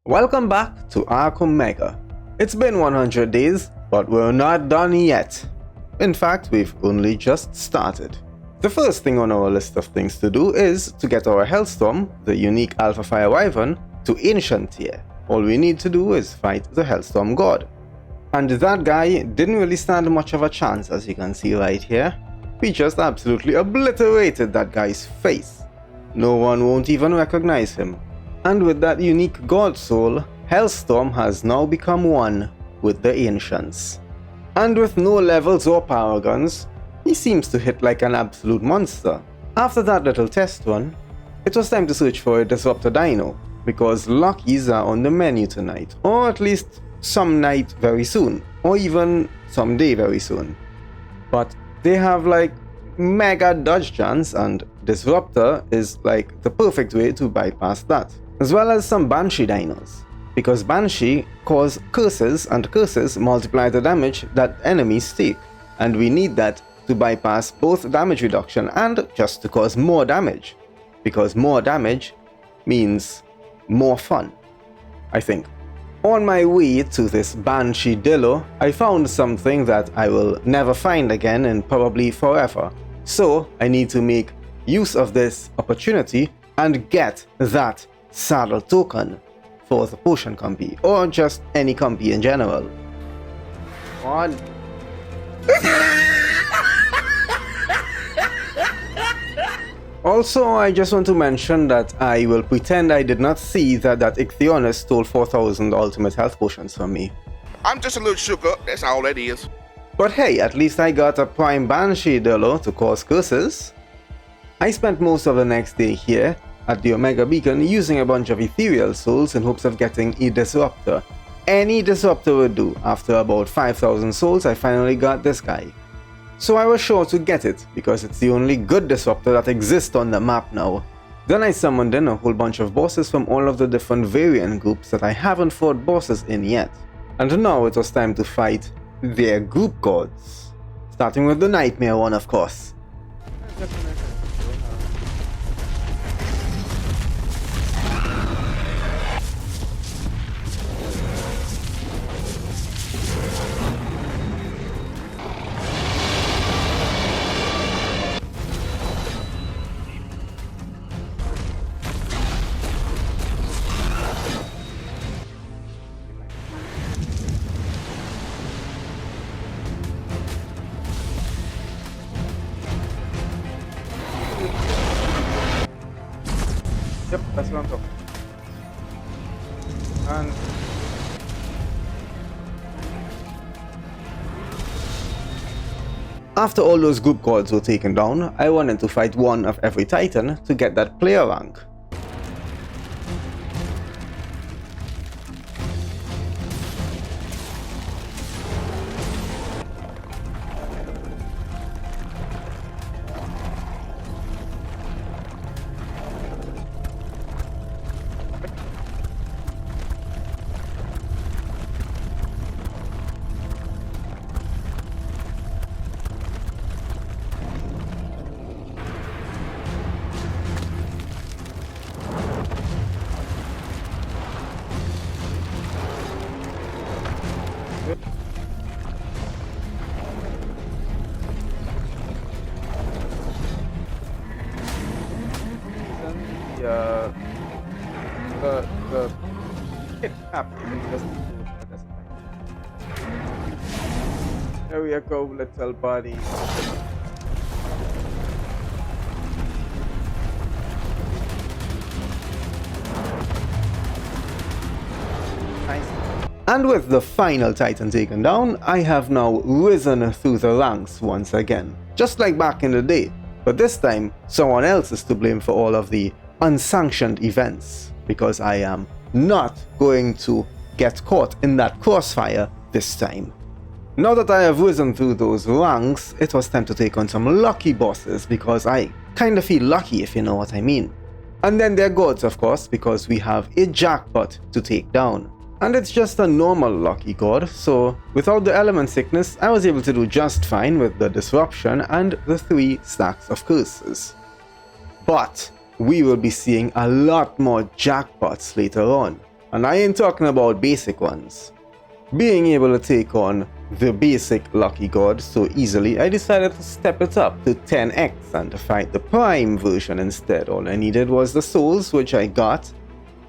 Welcome back to ARK Omega. It's been 100 days, but we're not done yet. In fact, we've only just started. The first thing on our list of things to do is to get our Hellstorm, the unique Alpha Fire Wyvern, to Ancient tier. All we need to do is fight the Hellstorm God. And that guy didn't really stand much of a chance, as you can see right here. We just absolutely obliterated that guy's face. No one won't even recognize him. And with that unique God Soul, Hellstorm has now become one with the Ancients. And with no levels or power guns, he seems to hit like an absolute monster. After that little test run, it was time to search for a Disruptor Dino, because Luckies are on the menu tonight, or at least some night very soon, or even someday very soon. But they have like mega dodge chance, and Disruptor is like the perfect way to bypass that. As well as some Banshee Dinos, because Banshee cause curses and curses multiply the damage that enemies take, and we need that to bypass both damage reduction and just to cause more damage, because more damage means more fun, I think. On my way to this Banshee Dillo, I found something that I will never find again in probably forever, so I need to make use of this opportunity and get that saddle token for the potion compy, or just any compy in general. On. Also, I just want to mention that I will pretend I did not see that Ichthyonis stole 4,000 ultimate health potions from me. I'm just a little shook up, that's all that is. But hey, at least I got a prime Banshee Dillo to cause curses. I spent most of the next day here at the Omega Beacon using a bunch of ethereal souls in hopes of getting a Disruptor. Any Disruptor would do. After about 5,000 souls, I finally got this guy. So I was sure to get it, because it's the only good Disruptor that exists on the map now. Then I summoned in a whole bunch of bosses from all of the different variant groups that I haven't fought bosses in yet. And now it was time to fight their group gods. Starting with the Nightmare one, of course. Yep, that's what I'm talking about. And after all those group gods were taken down, I wanted to fight one of every titan to get that player rank. The hit happened just there we go, little buddy. Nice. And with the final titan taken down, I have now risen through the ranks once again, just like back in the day, but this time someone else is to blame for all of the unsanctioned events, because I am not going to get caught in that crossfire this time. Now that I have risen through those ranks, it was time to take on some lucky bosses, because I kinda feel lucky, if you know what I mean. And then they're gods, of course, because we have a jackpot to take down. And it's just a normal lucky god, so without the element sickness, I was able to do just fine with the disruption and the 3 stacks of curses. But we will be seeing a lot more jackpots later on. And I ain't talking about basic ones. Being able to take on the basic Lucky God so easily, I decided to step it up to 10x and to fight the Prime version instead. All I needed was the souls, which I got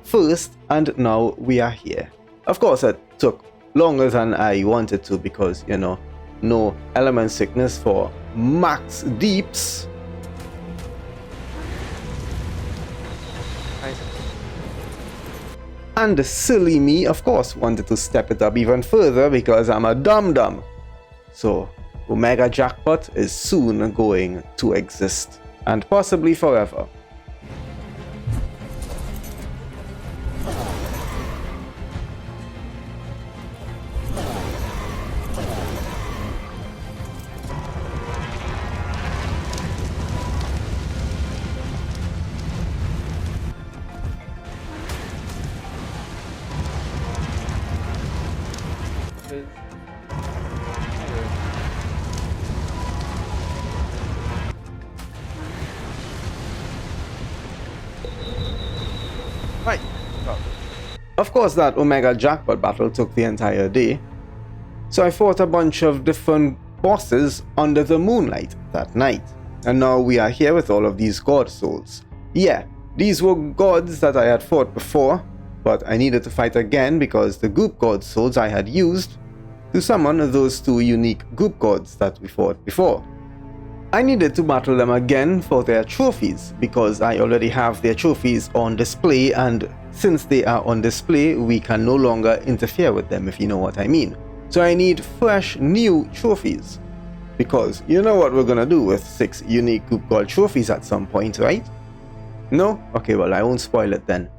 first, and now we are here. Of course, it took longer than I wanted to because, you know, no element sickness for max deeps. And silly me, of course, wanted to step it up even further because I'm a dum-dum. So, Omega Jackpot is soon going to exist, and possibly forever. Right. Of course, that Omega Jackpot battle took the entire day, so I fought a bunch of different bosses under the moonlight that night. And now we are here with all of these god souls. Yeah, these were gods that I had fought before, but I needed to fight again because the group god souls I had used to summon those two unique group gods that we fought before. I needed to battle them again for their trophies because I already have their trophies on display, and since they are on display, we can no longer interfere with them, if you know what I mean. So I need fresh new trophies because you know what we're gonna do with 6 unique group god trophies at some point, right? No? Okay, well, I won't spoil it then.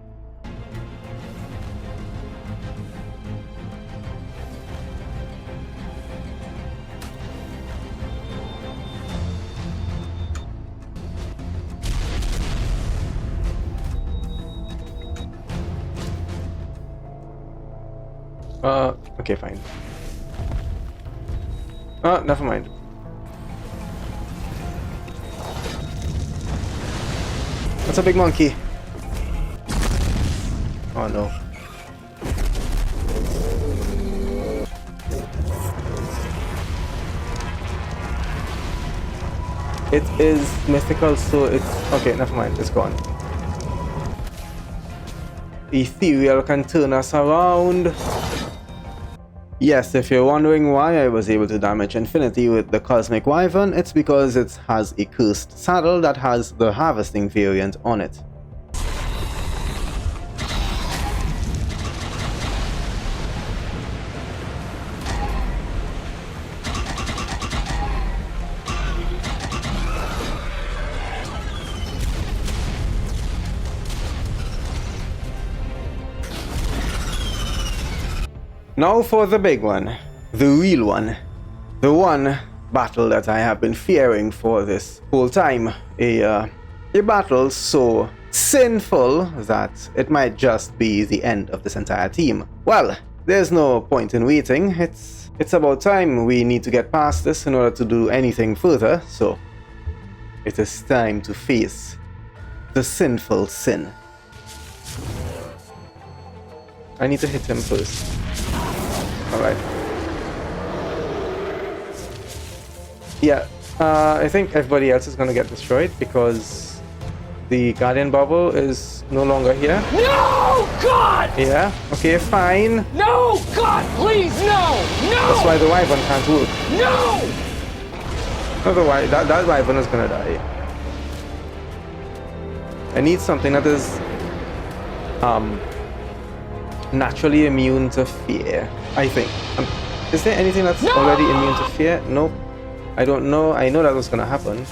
Okay, fine. Never mind. That's a big monkey. Oh no. It is mythical, so it's... okay, never mind, it's gone. Ethereal can turn us around. Yes, if you're wondering why I was able to damage Infinity with the Cosmic Wyvern, it's because it has a cursed saddle that has the harvesting variant on it. Now for the big one, the real one, the one battle that I have been fearing for this whole time, a battle so sinful that it might just be the end of this entire team. Well, there's no point in waiting, it's about time we need to get past this in order to do anything further, so it is time to face the sinful sin. I need to hit him first. Alright. Yeah, I think everybody else is gonna get destroyed because the Guardian Bubble is no longer here. No! God! Yeah, okay, fine. No! God, please, no! No! That's why the Wyvern can't work. No! Otherwise, that Wyvern is gonna die. I need something that is naturally immune to fear, I think. Is there anything that's already immune to fear? Nope. I don't know. I know that was gonna happen.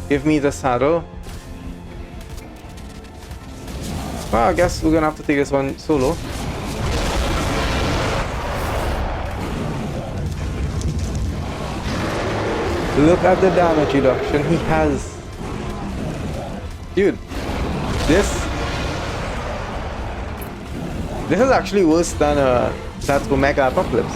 Give me the saddle. Well, I guess we're gonna have to take this one solo. Look at the damage reduction he has. Dude, this is actually worse than that Omega Apocalypse.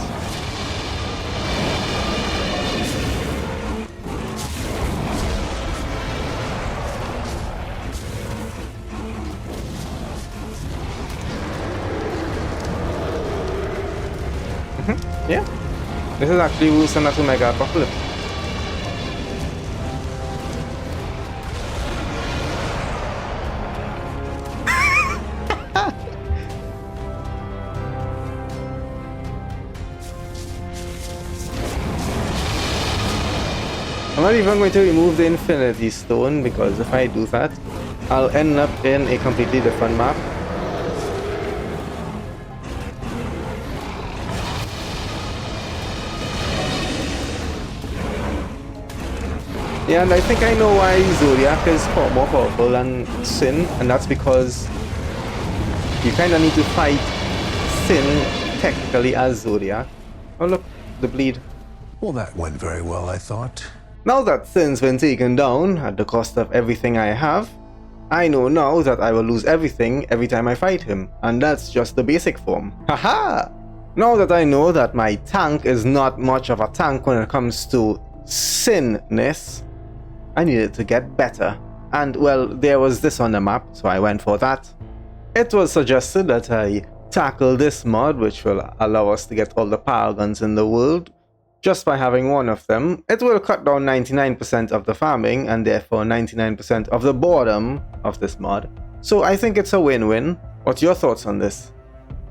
Yeah, this is actually worse than that Omega Apocalypse. I'm not even going to remove the Infinity Stone, because if I do that, I'll end up in a completely different map. Yeah, and I think I know why Zodiac is more powerful than Sin, and that's because you kind of need to fight Sin technically as Zodiac. Oh look, the bleed. Well, that went very well, I thought. Now that Sin's been taken down at the cost of everything I have, I know now that I will lose everything every time I fight him, and that's just the basic form. Haha! Now that I know that my tank is not much of a tank when it comes to Sinness, I needed to get better. And well, there was this on the map, so I went for that. It was suggested that I tackle this mod, which will allow us to get all the power guns in the world. Just by having one of them, it will cut down 99% of the farming and therefore 99% of the boredom of this mod. So I think it's a win-win. What's your thoughts on this?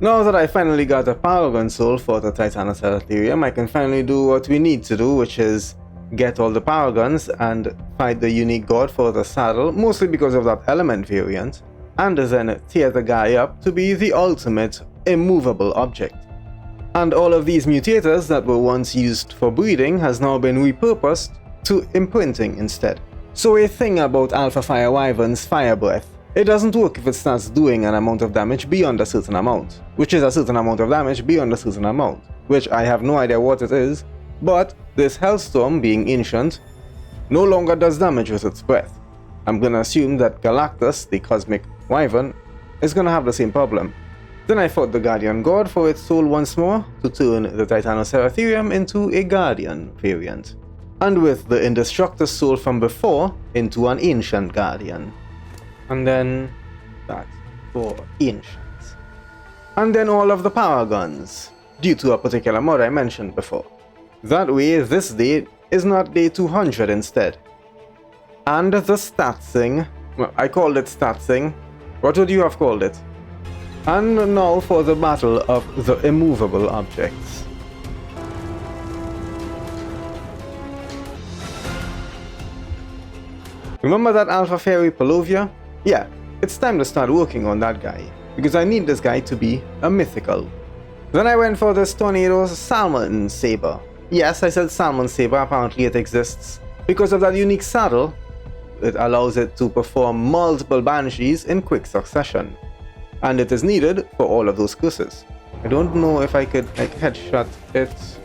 Now that I finally got a power gun soul for the Titanotherium, I can finally do what we need to do, which is get all the power guns and fight the unique god for the saddle, mostly because of that element variant, and then tear the guy up to be the ultimate immovable object. And all of these mutators that were once used for breeding has now been repurposed to imprinting instead. So a thing about Alpha Fire Wyvern's Fire Breath, it doesn't work if it starts doing an amount of damage beyond a certain amount, which is a certain amount of damage beyond a certain amount, which I have no idea what it is, but this Hellstorm, being ancient, no longer does damage with its breath. I'm gonna assume that Galactus, the Cosmic Wyvern, is gonna have the same problem. Then I fought the Guardian God for its soul once more to turn the Titanotherium into a Guardian variant, and with the Indestructor soul from before into an Ancient Guardian. And then that for Ancients. And then all of the power guns, due to a particular mod I mentioned before. That way, this day is not day 200 instead. And the statsing, well, I called it statsing. What would you have called it? And now for the battle of the immovable objects. Remember that Alpha Fairy Palovia? Yeah, it's time to start working on that guy, because I need this guy to be a mythical. Then I went for this Tornado Salmon Saber. Yes, I said Salmon Saber, apparently it exists. Because of that unique saddle, it allows it to perform multiple banshees in quick succession. And it is needed for all of those curses. I don't know if I could like headshot it.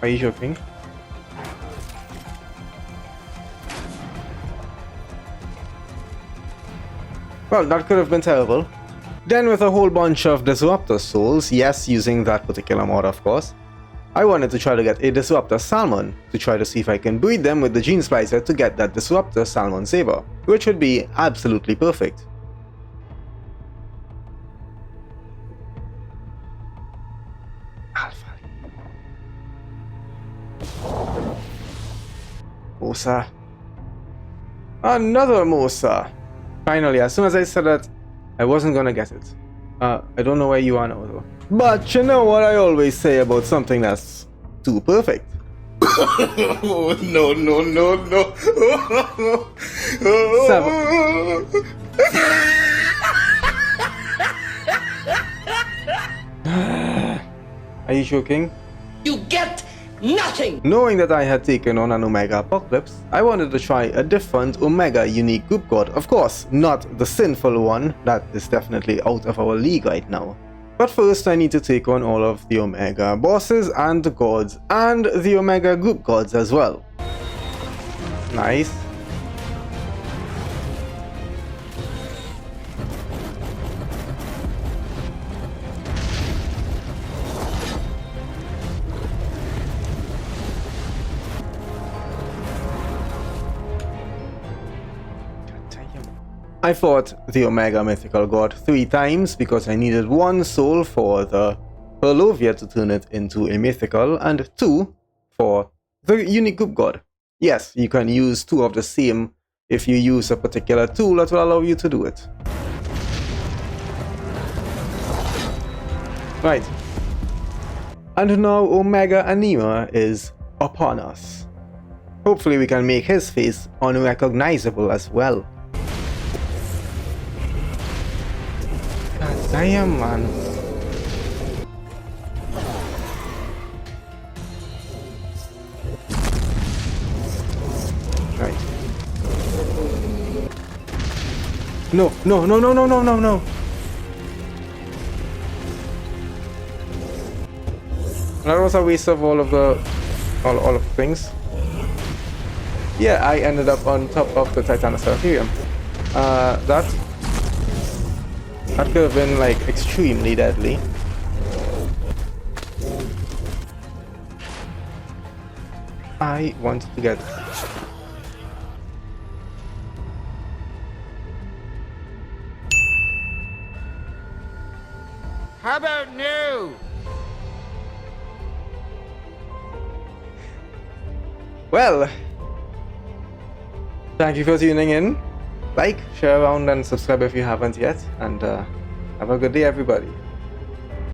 Are you joking? Well, that could have been terrible. Then with a whole bunch of Disruptor souls, yes, using that particular mod of course, I wanted to try to get a Disruptor Salmon to try to see if I can breed them with the Gene Splicer to get that Disruptor Salmon Saber, which would be absolutely perfect. Alpha. Mosa. Another Mosa! Finally, as soon as I said that, I wasn't gonna get it. I don't know where you are now though. But you know what I always say about something that's too perfect. Oh, no, no, no, no. 7. Are you joking? You get nothing! Knowing that I had taken on an Omega Apocalypse, I wanted to try a different Omega unique group god. Of course, not the sinful one, that is definitely out of our league right now. But first I need to take on all of the Omega bosses and the gods, and the Omega group gods as well. Nice. I fought the Omega Mythical God 3 times because I needed 1 soul for the Perlovia to turn it into a mythical, and 2 for the Unique Group God. Yes, you can use 2 of the same if you use a particular tool that will allow you to do it. Right. And now Omega Anima is upon us. Hopefully we can make his face unrecognizable as well. God damn, man. Right. No, no, no, no, no, no, no, no. That was a waste of all of the things. Yeah, I ended up on top of the Titanosaurus. That could have been like extremely deadly. I want to get How about no? Well, thank you for tuning in. Like, share around, and subscribe if you haven't yet. And have a good day, everybody.